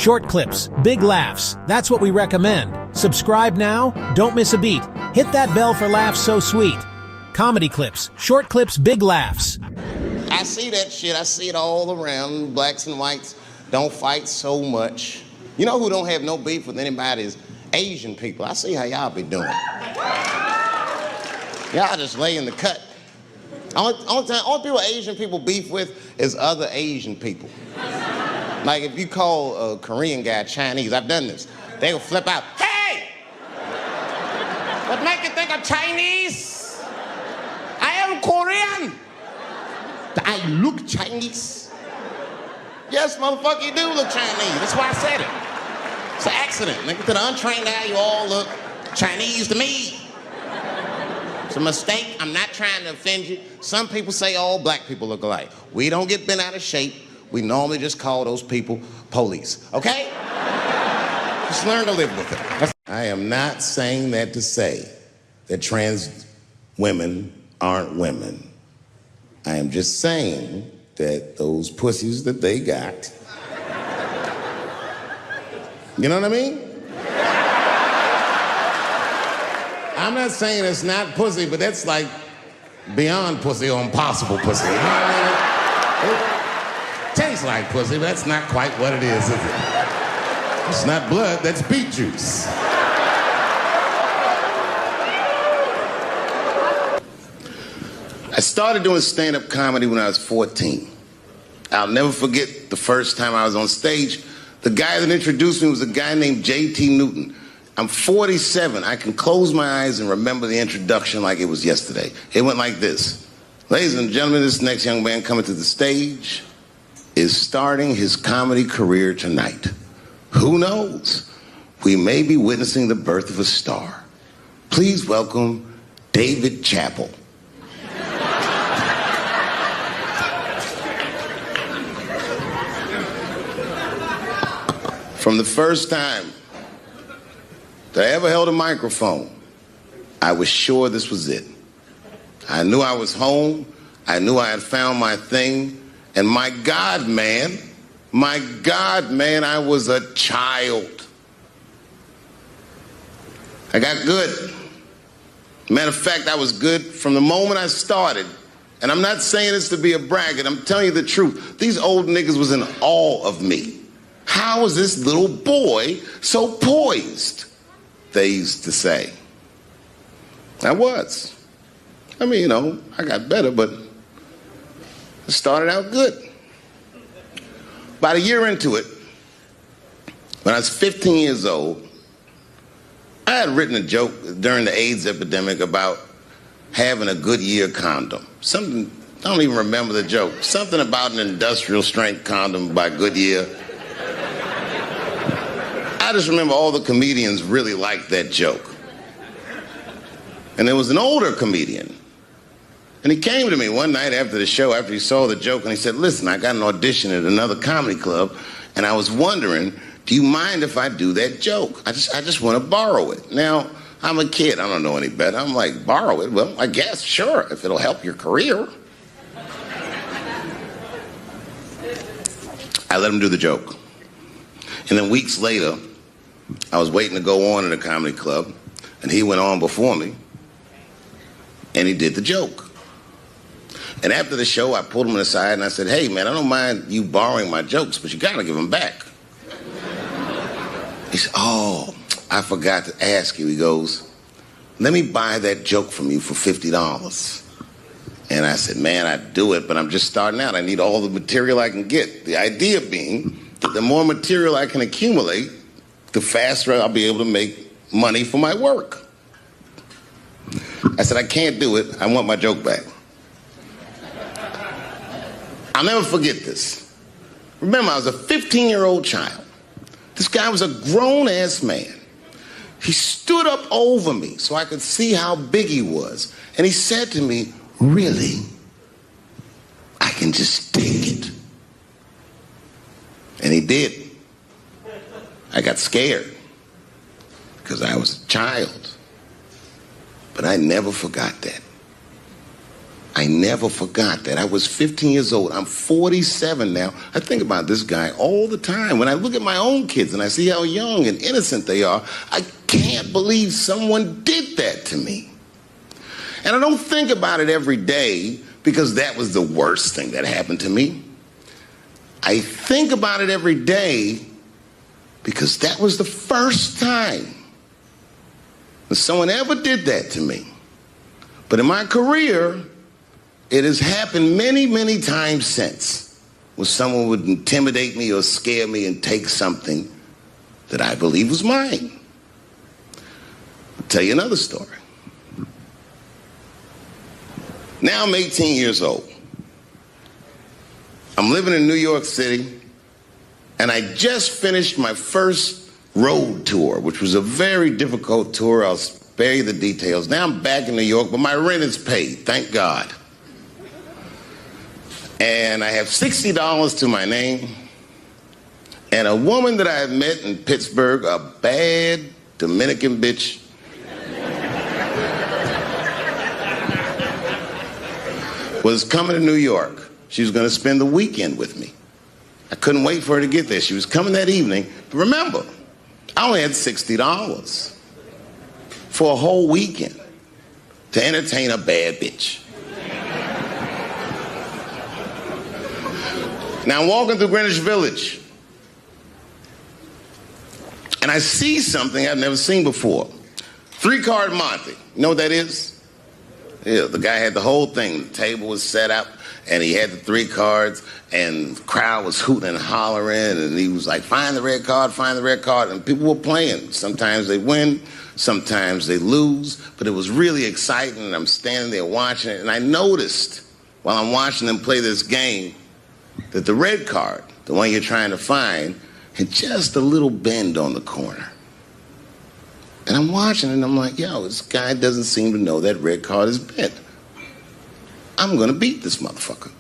Short clips, big laughs. That's what we recommend. Subscribe now. Don't miss a beat. Hit that bell for laughs so sweet. Comedy clips, short clips, big laughs. I see that shit. I see it all around. Blacks and whites don't fight so much. You know who don't have no beef with anybody is Asian people. I see how y'all be doing. Y'all just lay in the cut. Only people Asian people beef with is other Asian people. Like if you call a Korean guy Chinese, I've done this. They will flip out, hey! What make you think I'm Chinese? I am Korean. I look Chinese. Yes, motherfucker, you do look Chinese. That's why I said it. It's an accident. Nigga, to the untrained eye, you all look Chinese to me. It's a mistake. I'm not trying to offend you. Some people say all black people look alike. We don't get bent out of shape. We normally just call those people police, okay? Just learn to live with it. I am not saying that to say that trans women aren't women. I am just saying that those pussies that they got, you know what I mean? I'm not saying it's not pussy, but that's like beyond pussy or impossible pussy. You know what I mean? It tastes like pussy, but that's not quite what it is it? It's not blood, that's beet juice. I started doing stand-up comedy when I was 14. I'll never forget the first time I was on stage. The guy that introduced me was a guy named J.T. Newton. I'm 47. I can close my eyes and remember the introduction like it was yesterday. It went like this. Ladies and gentlemen, this next young man coming to the stage is starting his comedy career tonight. Who knows? We may be witnessing the birth of a star. Please welcome David Chappelle. From the first time that I ever held a microphone, I was sure this was it. I knew I was home. I knew I had found my thing. And my God, man, I was a child. I got good. Matter of fact, I was good from the moment I started. And I'm not saying this to be a braggart. I'm telling you the truth. These old niggas was in awe of me. How is this little boy so poised? They used to say. I was. I mean, you know, I got better, but it started out good. About a year into it, when I was 15 years old, I had written a joke during the AIDS epidemic about having a Goodyear condom. Something, I don't even remember the joke. Something about an industrial strength condom by Goodyear. I just remember all the comedians really liked that joke. And there was an older comedian. And he came to me one night after the show, after he saw the joke, and he said, listen, I got an audition at another comedy club, and I was wondering, do you mind if I do that joke? I just want to borrow it. Now, I'm a kid. I don't know any better. I'm like, borrow it? Well, I guess, sure, if it'll help your career. I let him do the joke. And then weeks later, I was waiting to go on at a comedy club, and he went on before me, and he did the joke. And after the show, I pulled him aside and I said, hey, man, I don't mind you borrowing my jokes, but you gotta give them back. He said, oh, I forgot to ask you. He goes, let me buy that joke from you for $50. And I said, man, I'd do it, but I'm just starting out. I need all the material I can get. The idea being that the more material I can accumulate, the faster I'll be able to make money for my work. I said, I can't do it. I want my joke back. I'll never forget this. Remember, I was a 15-year-old child. This guy was a grown-ass man. He stood up over me so I could see how big he was. And he said to me, really? I can just take it. And he did. I got scared because I was a child. But I never forgot that. I never forgot that. I was 15 years old. I'm 47 now. I think about this guy all the time. When I look at my own kids and I see how young and innocent they are, I can't believe someone did that to me. And I don't think about it every day because that was the worst thing that happened to me. I think about it every day because that was the first time that someone ever did that to me. But in my career, it has happened many, many times since, where someone would intimidate me or scare me and take something that I believe was mine. I'll tell you another story. Now I'm 18 years old. I'm living in New York City, and I just finished my first road tour, which was a very difficult tour. I'll spare you the details. Now I'm back in New York, but my rent is paid, thank God. And I have $60 to my name, and a woman that I had met in Pittsburgh, a bad Dominican bitch, was coming to New York. She was going to spend the weekend with me. I couldn't wait for her to get there. She was coming that evening. But remember, I only had $60 for a whole weekend to entertain a bad bitch. Now I'm walking through Greenwich Village, and I see something I've never seen before. 3-card Monte. You know what that is? Yeah, the guy had the whole thing. The table was set up, and he had the 3 cards, and the crowd was hooting and hollering, and he was like, find the red card, find the red card, and people were playing. Sometimes they win, sometimes they lose, but it was really exciting, and I'm standing there watching it, and I noticed while I'm watching them play this game that the red card, the one you're trying to find, had just a little bend on the corner. And I'm watching it, and I'm like, yo, this guy doesn't seem to know that red card is bent. I'm gonna beat this motherfucker.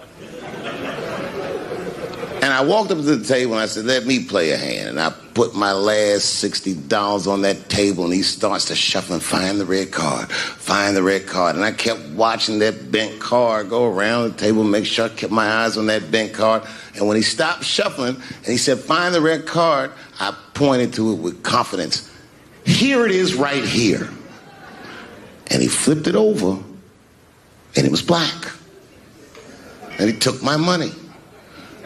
And I walked up to the table and I said, let me play a hand. And I put my last $60 on that table, and he starts to shuffle and find the red card, find the red card. And I kept watching that bent card go around the table, make sure I kept my eyes on that bent card. And when he stopped shuffling and he said, find the red card, I pointed to it with confidence. Here it is right here. And he flipped it over, and it was black. And he took my money.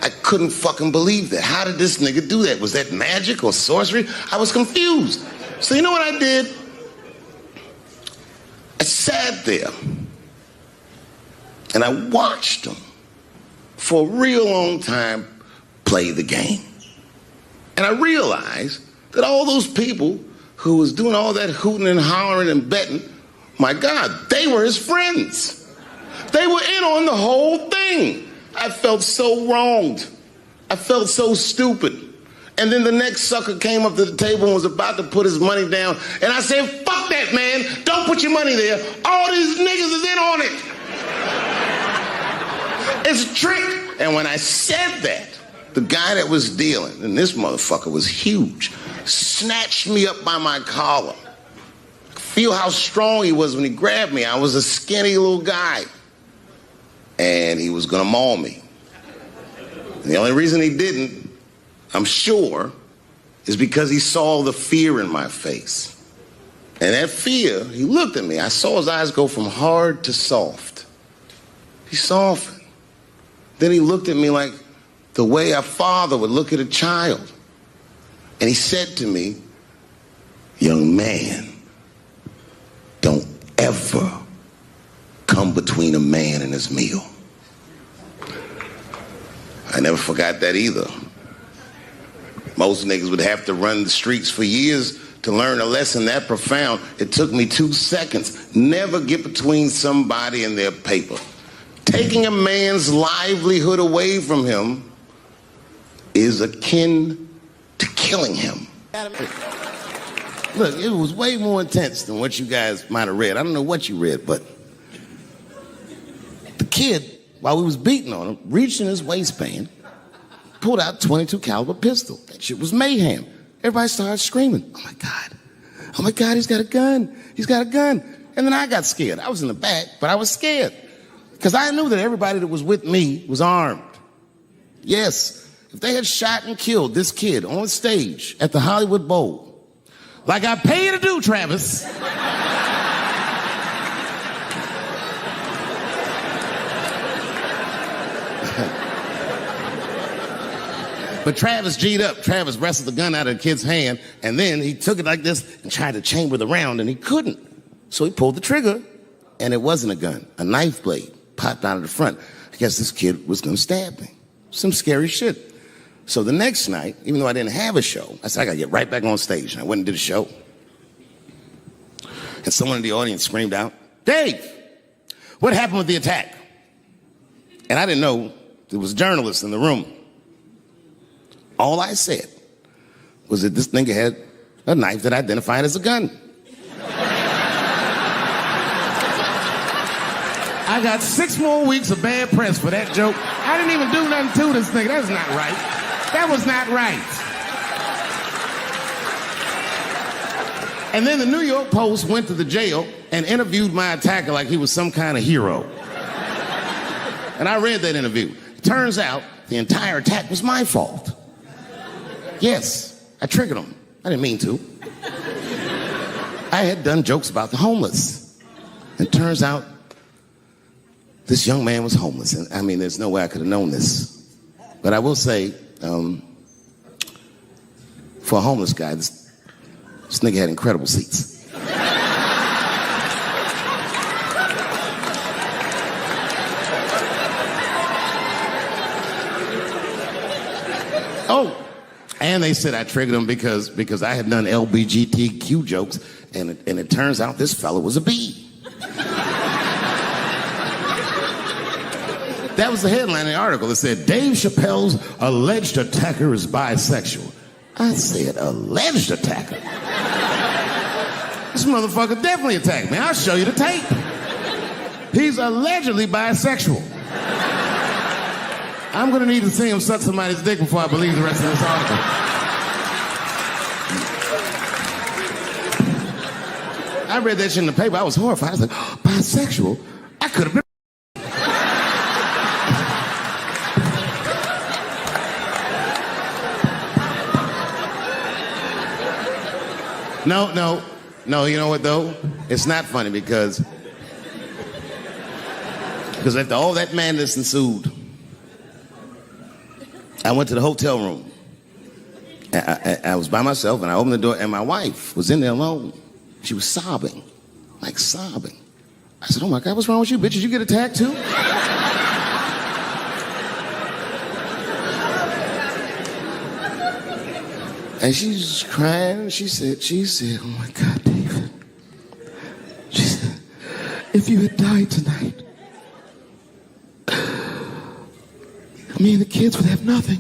I couldn't fucking believe that. How did this nigga do that? Was that magic or sorcery? I was confused. So you know what I did? I sat there and I watched him for a real long time play the game. And I realized that all those people who was doing all that hooting and hollering and betting, my God, they were his friends. They were in on the whole thing. I felt so wronged. I felt so stupid. And then the next sucker came up to the table and was about to put his money down. And I said, fuck that, man. Don't put your money there. All these niggas is in on it. It's a trick. And when I said that, the guy that was dealing, and this motherfucker was huge, snatched me up by my collar. Feel how strong he was when he grabbed me. I was a skinny little guy. And he was gonna maul me. And the only reason he didn't, I'm sure, is because he saw the fear in my face. And that fear, he looked at me. I saw his eyes go from hard to soft. He softened. Then he looked at me like the way a father would look at a child. And he said to me, young man, don't ever come between a man and his meal. I never forgot that either. Most niggas would have to run the streets for years to learn a lesson that profound. It took me 2 seconds. Never get between somebody and their paper. Taking a man's livelihood away from him is akin to killing him. Look, it was way more intense than what you guys might have read. I don't know what you read, but the kid, while we was beating on him, reached in his waistband, pulled out a .22 caliber pistol. That shit was mayhem. Everybody started screaming, oh my God, he's got a gun. He's got a gun. And then I got scared. I was in the back, but I was scared. Because I knew that everybody that was with me was armed. Yes, if they had shot and killed this kid on stage at the Hollywood Bowl, like I pay you to do, Travis, but Travis G'd up. Travis wrestled the gun out of the kid's hand, and then he took it like this and tried to chamber the round, and he couldn't. So he pulled the trigger, and it wasn't a gun. A knife blade popped out of the front. I guess this kid was gonna stab me. Some scary shit. So the next night, even though I didn't have a show, I said, I gotta get right back on stage. And I went and did a show. And someone in the audience screamed out, Dave, what happened with the attack? And I didn't know there was journalists in the room. All I said was that this nigga had a knife that identified as a gun. I got 6 more weeks of bad press for that joke. I didn't even do nothing to this nigga. That's not right. That was not right. And then the New York Post went to the jail and interviewed my attacker like he was some kind of hero. And I read that interview. It turns out the entire attack was my fault. Yes, I triggered him. I didn't mean to. I had done jokes about the homeless. It turns out this young man was homeless. And I mean, there's no way I could have known this. But I will say, for a homeless guy, this nigga had incredible seats. Oh, and they said I triggered him because I had done LBGTQ jokes, and it turns out this fella was a bee. That was the headline in the article. It said, Dave Chappelle's alleged attacker is bisexual. I said, alleged attacker? This motherfucker definitely attacked me. I'll show you the tape. He's allegedly bisexual. I'm gonna need to see him suck somebody's dick before I believe the rest of this article. I read that shit in the paper. I was horrified. I was like, oh, bisexual? I could have been. No, you know what though? It's not funny because after all that madness ensued, I went to the hotel room. I was by myself and I opened the door and my wife was in there alone. She was sobbing, like sobbing. I said, oh my God, what's wrong with you, bitch? Did you get attacked too? And she's crying. She said, oh my God, David. She said, if you had died tonight, me and the kids would have nothing.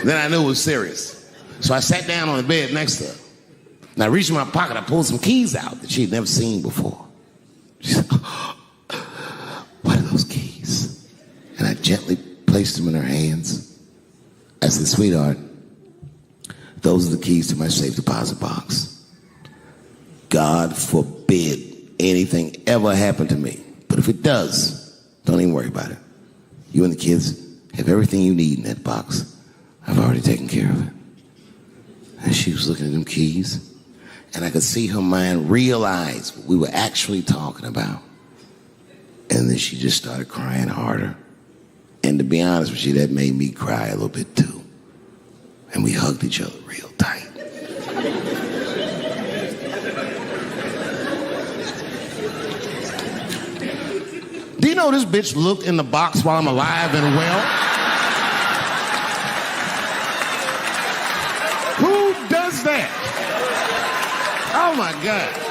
Then I knew it was serious. So I sat down on the bed next to her. And I reached in my pocket, I pulled some keys out that she had never seen before. She said, what are those keys? And I gently placed them in her hands. I said, sweetheart, those are the keys to my safe deposit box. God forbid anything ever happen to me. But if it does, don't even worry about it. You and the kids have everything you need in that box. I've already taken care of it. And she was looking at them keys, and I could see her mind realize what we were actually talking about. And then she just started crying harder. And to be honest with you, that made me cry a little bit too. And we hugged each other real tight. Do you know this bitch looked in the box while I'm alive and well? Who does that? Oh my God.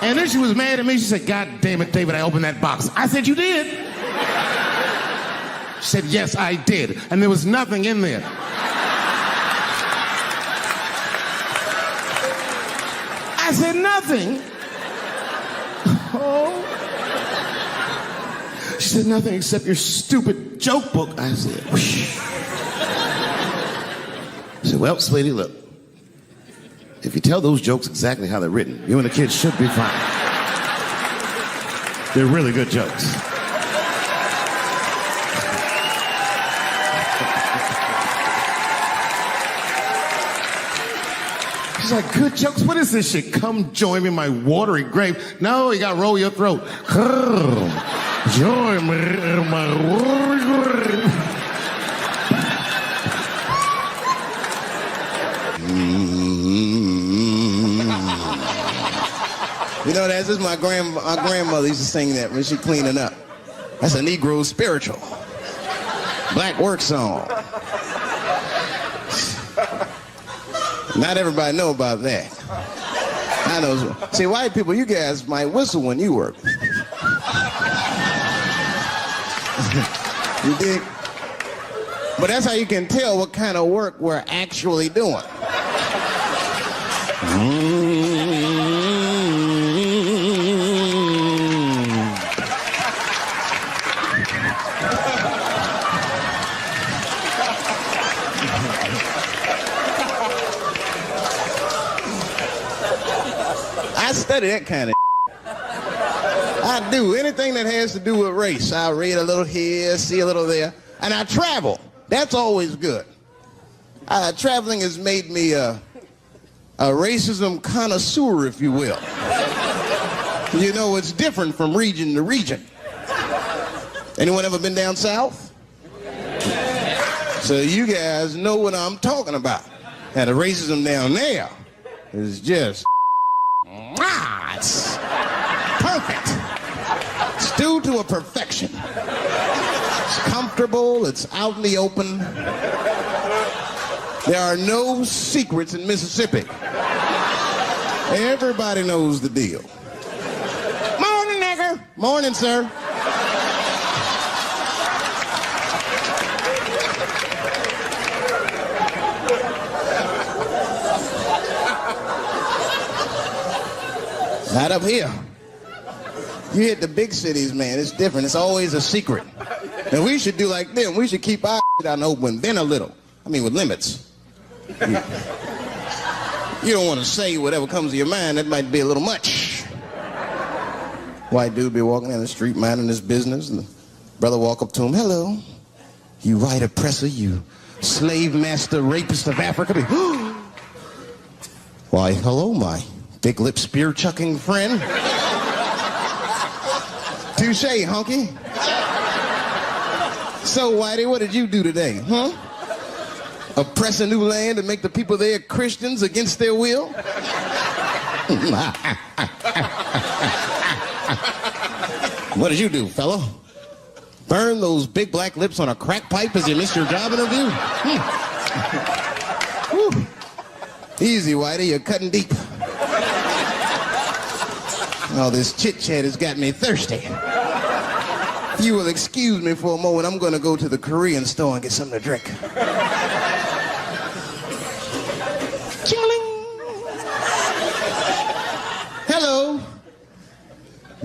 And then she was mad at me. She said, God damn it, David, I opened that box. I said, you did? She said, yes, I did. And there was nothing in there. I said, nothing? Oh. She said, nothing except your stupid joke book. I said, whoosh. She said, well, sweetie, look, If you tell those jokes exactly how they're written, you and the kids should be fine. They're really good jokes. She's like, good jokes? What is this shit? Come join me in my watery grave. No, you gotta roll your throat. Join me in my watery grave. You know, that's just my grandmother used to sing that when she cleaning up. That's a Negro spiritual. Black work song. Not everybody know about that. I know. See, white people, you guys might whistle when you work. You dig? But that's how you can tell what kind of work we're actually doing. I study that kind of I do. Anything that has to do with race. I read a little here, see a little there. And I travel. That's always good. Traveling has made me a racism connoisseur, if you will. You know, it's different from region to region. Anyone ever been down south? So you guys know what I'm talking about. And the racism down there is just, it's perfect. Stewed to a perfection. It's comfortable, it's out in the open. There are no secrets in Mississippi. Everybody knows the deal. Morning, nigger. Morning, sir. Not up here. You hit the big cities, man, it's different. It's always a secret. And we should do like them. We should keep our out in the open, then a little. I mean, with limits. You don't want to say whatever comes to your mind. That might be a little much. White dude be walking down the street minding his business, and the brother walk up to him, hello, you white oppressor, you slave master rapist of Africa. Why, hello, my big lip spear chucking friend. Touche, honky. So, Whitey, what did you do today, huh? Oppress a new land and make the people there Christians against their will? What did you do, fellow? Burn those big black lips on a crack pipe as you missed your job interview? Easy, Whitey, you're cutting deep. All this chit-chat has got me thirsty. If you will excuse me for a moment, I'm going to go to the Korean store and get something to drink. Hello.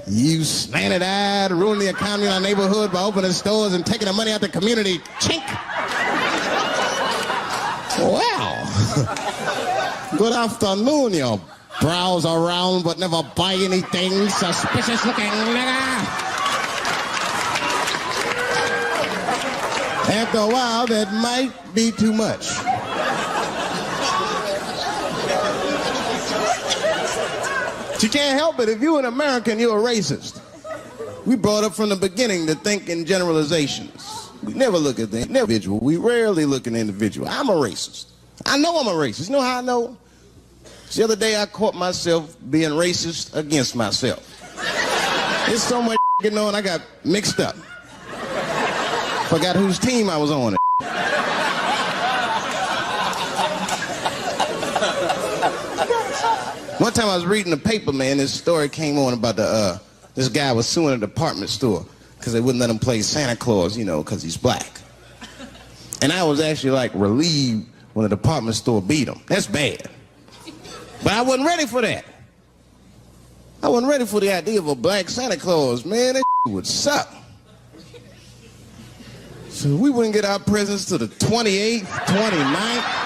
You slanted-eyed, ruining the economy in our neighborhood by opening stores and taking the money out the community. Chink. Wow. Good afternoon, you browse around but never buy anything. Suspicious looking nigga. After a while, that might be too much. But you can't help it. If you're an American, you're a racist. We brought up from the beginning to think in generalizations. We never look at the individual. We rarely look at the individual. I'm a racist. I know I'm a racist. You know how I know? The other day I caught myself being racist against myself. There's so much getting on, I got mixed up. Forgot whose team I was on. One time I was reading the paper, man, this story came on about this guy was suing a department store because they wouldn't let him play Santa Claus, you know, because he's black. And I was actually like relieved when the department store beat him. That's bad. But I wasn't ready for that. I wasn't ready for the idea of a black Santa Claus, man. That would suck. So we wouldn't get our presents to the 28th, 29th.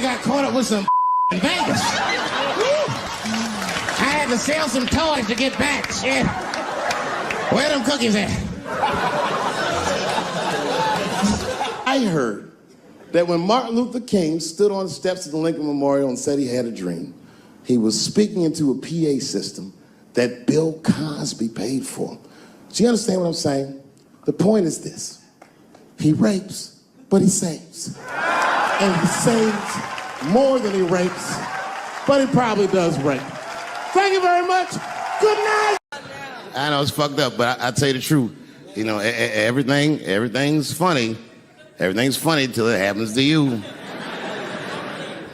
I got caught up with some in Vegas. Woo. I had to sell some toys to get back. Shit. Where them cookies at? I heard that when Martin Luther King stood on the steps of the Lincoln Memorial and said he had a dream, he was speaking into a PA system that Bill Cosby paid for. Do you understand what I'm saying? The point is this. He rapes, but he saves. And he saves more than he rapes, but he probably does rape. Thank you very much. Good night. I know it's fucked up, but I tell you the truth. You know, everything's funny. Everything's funny till it happens to you.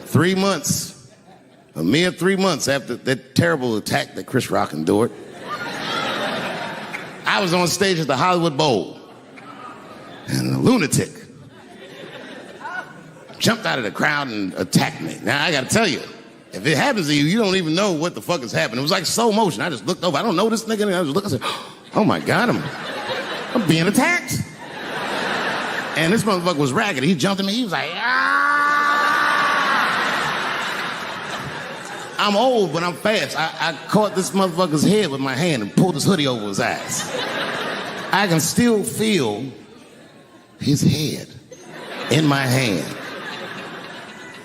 3 months, a mere 3 months after that terrible attack that Chris Rock endured, I was on stage at the Hollywood Bowl, and a lunatic jumped out of the crowd and attacked me. Now, I gotta tell you, if it happens to you, you don't even know what the fuck is happening. It was like slow motion. I just looked over. I don't know this nigga. And I just looked and said, oh my God, I'm being attacked. And this motherfucker was ragged. He jumped at me. He was like, ah! I'm old, but I'm fast. I caught this motherfucker's head with my hand and pulled his hoodie over his eyes. I can still feel his head in my hand.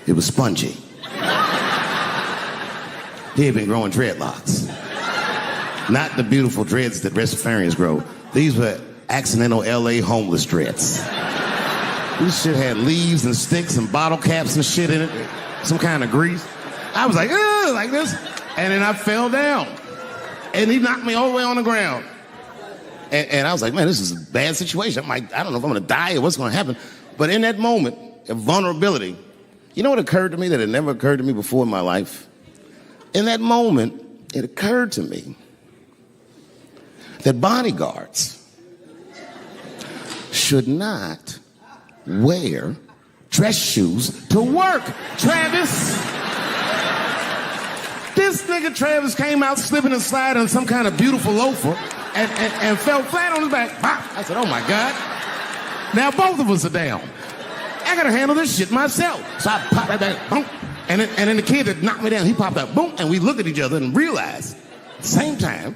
It was spongy. He had been growing dreadlocks. Not the beautiful dreads that Rastafarians grow. These were accidental LA homeless dreads. This shit had leaves and sticks and bottle caps and shit in it. Some kind of grease. I was like, ugh, like this. And then I fell down. And he knocked me all the way on the ground. And I was like, man, this is a bad situation. I'm like, I don't know if I'm gonna die or what's gonna happen. But in that moment of vulnerability, you know what occurred to me that had never occurred to me before in my life? In that moment, it occurred to me that bodyguards should not wear dress shoes to work. Travis. This nigga Travis came out slipping and sliding on some kind of beautiful loafer and fell flat on his back. I said, oh my God. Now both of us are down. I gotta handle this shit myself. So I popped that back, boom. And then the kid that knocked me down, he popped up, boom, and we looked at each other and realized at the same time,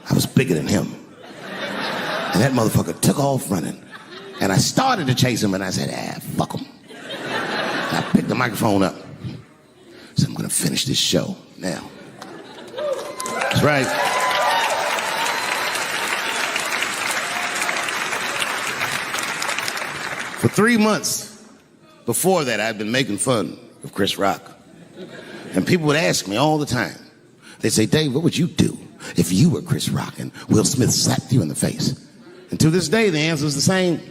I was bigger than him. And that motherfucker took off running. And I started to chase him, and I said, fuck him. And I picked the microphone up. So I'm gonna finish this show now. That's right. For 3 months before that, I'd been making fun of Chris Rock. And people would ask me all the time. They'd say, Dave, what would you do if you were Chris Rock and Will Smith slapped you in the face? And to this day, the answer is the same.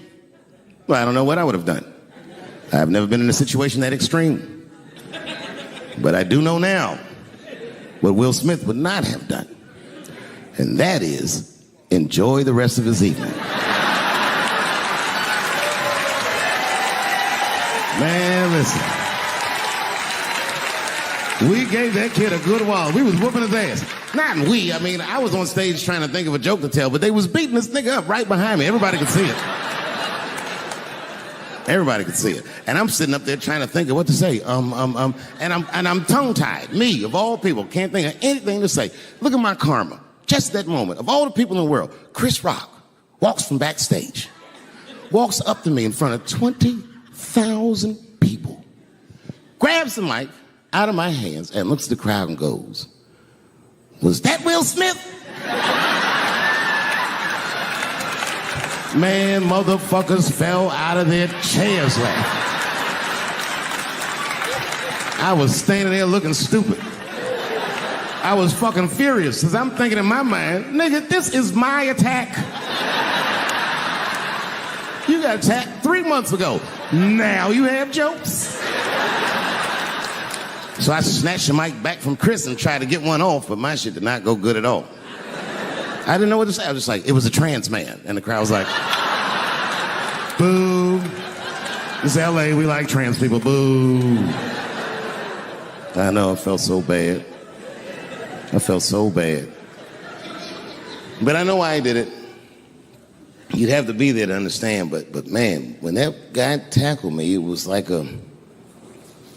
Well, I don't know what I would have done. I've never been in a situation that extreme. But I do know now what Will Smith would not have done. And that is enjoy the rest of his evening. Man, listen. We gave that kid a good while. We was whooping his ass. Not we, I mean, I was on stage trying to think of a joke to tell, but they was beating this nigga up right behind me. Everybody could see it. Everybody could see it. And I'm sitting up there trying to think of what to say. And I'm tongue-tied. Me, of all people, can't think of anything to say. Look at my karma. Just that moment. Of all the people in the world, Chris Rock walks from backstage, walks up to me in front of 20,000 people, grabs the mic out of my hands and looks at the crowd and goes, was that Will Smith? Man, motherfuckers fell out of their chairs laughing. I was standing there looking stupid. I was fucking furious because I'm thinking in my mind, nigga, this is my attack. You got attacked 3 months ago. Now you have jokes. So I snatched the mic back from Chris and tried to get one off, but my shit did not go good at all. I didn't know what to say. I was just like, it was a trans man. And the crowd was like, boo. It's LA, we like trans people, boo. I know, I felt so bad. I felt so bad. But I know why I did it. You'd have to be there to understand, but man, when that guy tackled me, it was like a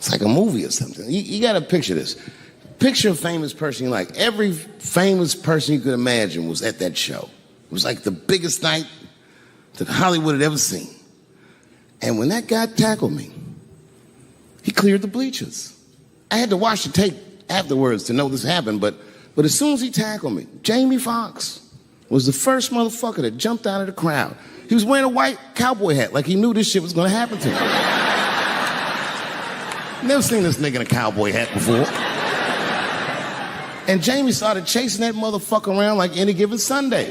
It's like a movie or something. You got to picture this. Picture a famous person you like. Every famous person you could imagine was at that show. It was like the biggest night that Hollywood had ever seen. And when that guy tackled me, he cleared the bleachers. I had to watch the tape afterwards to know this happened, but as soon as he tackled me, Jamie Foxx was the first motherfucker that jumped out of the crowd. He was wearing a white cowboy hat like he knew this shit was gonna happen to him. Never seen this nigga in a cowboy hat before. And Jamie started chasing that motherfucker around like any given Sunday.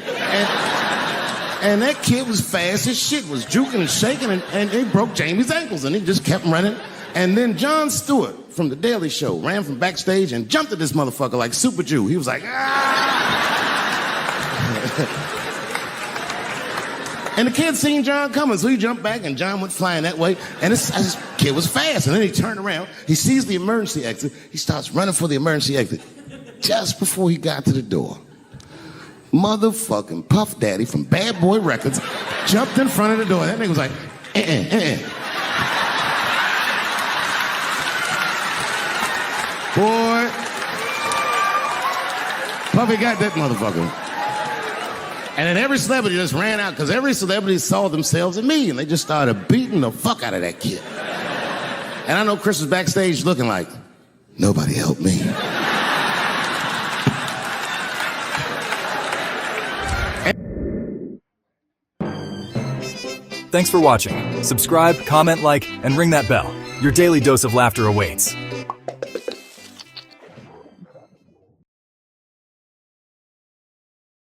And that kid was fast as shit, was juking and shaking, and he broke Jamie's ankles, and he just kept running. And then Jon Stewart from The Daily Show ran from backstage and jumped at this motherfucker like Super Jew. He was like, ah! And the kid seen Jon coming, so he jumped back, and Jon went flying that way. And this kid was fast, and then he turned around. He sees the emergency exit. He starts running for the emergency exit. Just before he got to the door, motherfucking Puff Daddy from Bad Boy Records jumped in front of the door. That nigga was like, Boy, Puffy got that motherfucker. And then every celebrity just ran out because every celebrity saw themselves in me, and they just started beating the fuck out of that kid. And I know Chris was backstage looking like, nobody helped me. Thanks for watching. Subscribe, comment, like, and ring that bell. Your daily dose of laughter awaits.